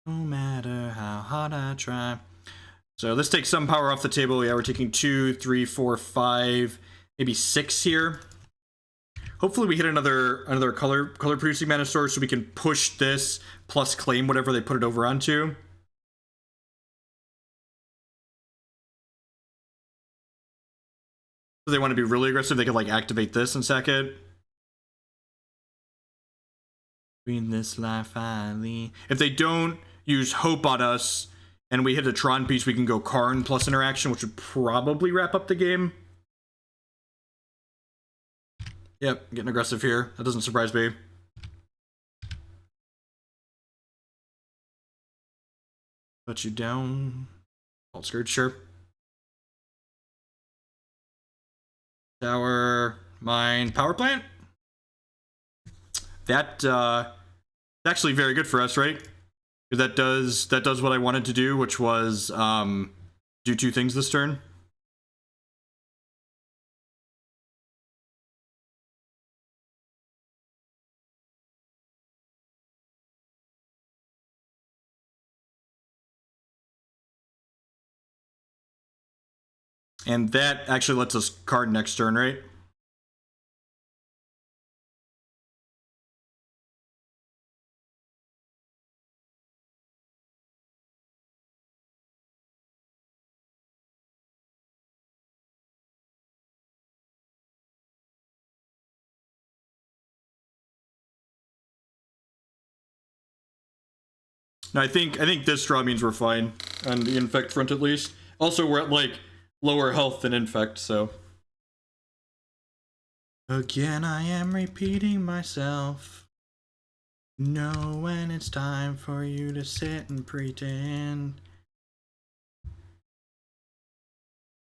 [SPEAKER 1] No matter how hard I try. So this takes some power off the table. Yeah, we're taking 2, 3, 4, 5, maybe 6 here. Hopefully we hit another color producing mana source so we can push this plus claim whatever they put it over onto. If they want to be really aggressive, they could like activate this and sack it. In this life I lead. If they don't use hope on us and we hit a Tron piece, we can go Karn plus interaction, which would probably wrap up the game. Yep, getting aggressive here. That doesn't surprise me. Put you down. Vault Scourge, sure. Tower, mine, power plant. That actually very good for us, right? Because that does what I wanted to do, which was do 2 things this turn. And that actually lets us card next turn, right? No, I think this draw means we're fine on the infect front at least. Also, we're at like lower health than infect, so. Again, I am repeating myself. Know when it's time for you to sit and pretend.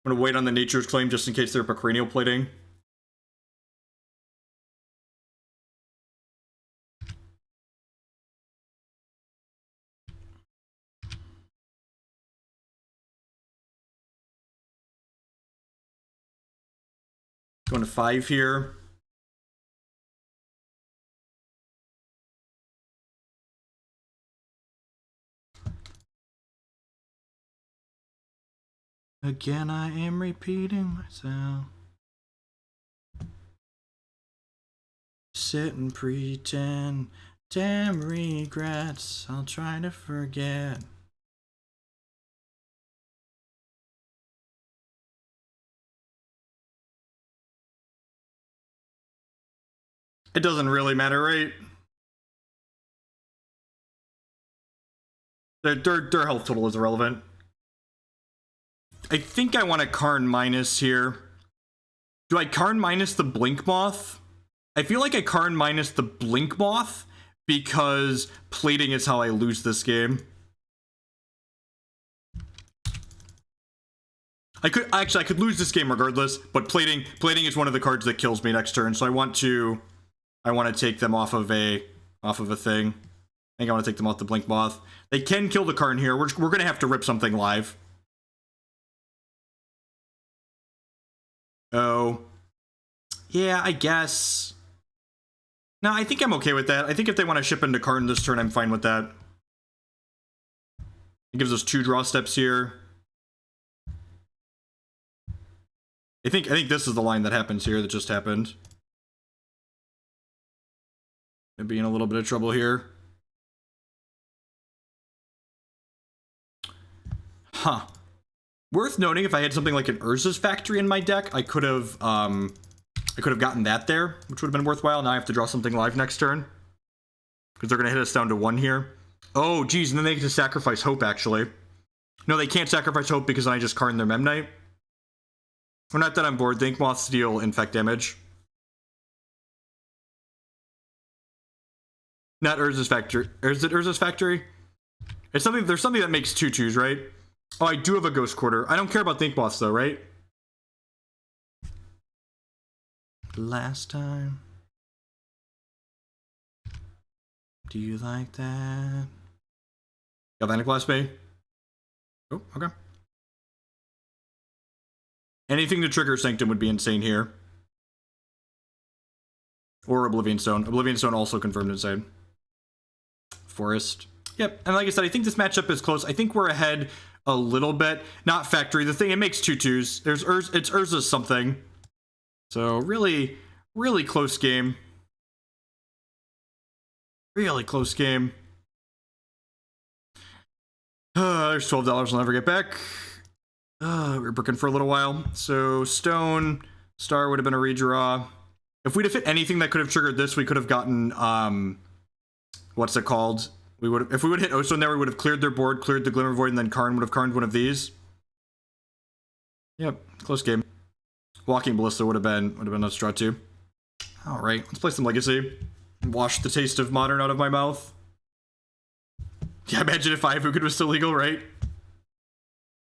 [SPEAKER 1] I'm gonna wait on the Nature's Claim just in case they're up a cranial plating. Going to 5 here. Again, I am repeating myself. Sit and pretend. Damn regrets. I'll try to forget. It doesn't really matter, right? Their health total is irrelevant. I think I want a Karn minus here. Do I Karn minus the Blink Moth? I feel like I Karn minus the Blink Moth because plating is how I lose this game. I could lose this game regardless, but plating is one of the cards that kills me next turn, so I want to take them off of a thing. I think I want to take them off the Blink Moth. They can kill the Karn here. We're gonna have to rip something live. Oh. Yeah, I guess. No, I think I'm okay with that. I think if they want to ship into Karn this turn, I'm fine with that. It gives us 2 draw steps here. I think this is the line that happens here that just happened. Gonna be in a little bit of trouble here. Huh. Worth noting, if I had something like an Urza's Factory in my deck, I could have gotten that there, which would have been worthwhile. Now I have to draw something live next turn. Because they're going to hit us down to 1 here. Oh, geez, and then they get to sacrifice Hope, actually. No, they can't sacrifice Hope because then I just Karn their Memnite. We're not that on board. Think Moths deal infect damage. Not Urza's Factory. Is it Urza's Factory? It's something. There's something that makes 2/2s, right? Oh, I do have a Ghost Quarter. I don't care about Think Moths, though, right? Last time. Do you like that? Galvanic Blast me? Oh, okay. Anything to trigger Sanctum would be insane here. Or Oblivion Stone. Oblivion Stone also confirmed insane. Forest. Yep, and like I said, I think this matchup is close. I think we're ahead a little bit. Not factory. The thing, it makes 2/2s. There's it's Urza's something. So really, really close game. Really close game. There's $12 I'll never get back. We're brooking for a little while. So Stone, Star would have been a redraw. If we'd have hit anything that could have triggered this, we could have gotten, what's it called? If we would have hit O-Stone there, we would have cleared their board, cleared the Glimmer Void, and then Karn would have karned one of these. Yep, close game. Walking Ballista would have been a straw too. All right, let's play some Legacy. Wash the taste of Modern out of my mouth. Yeah, imagine if Ugin was still legal, right?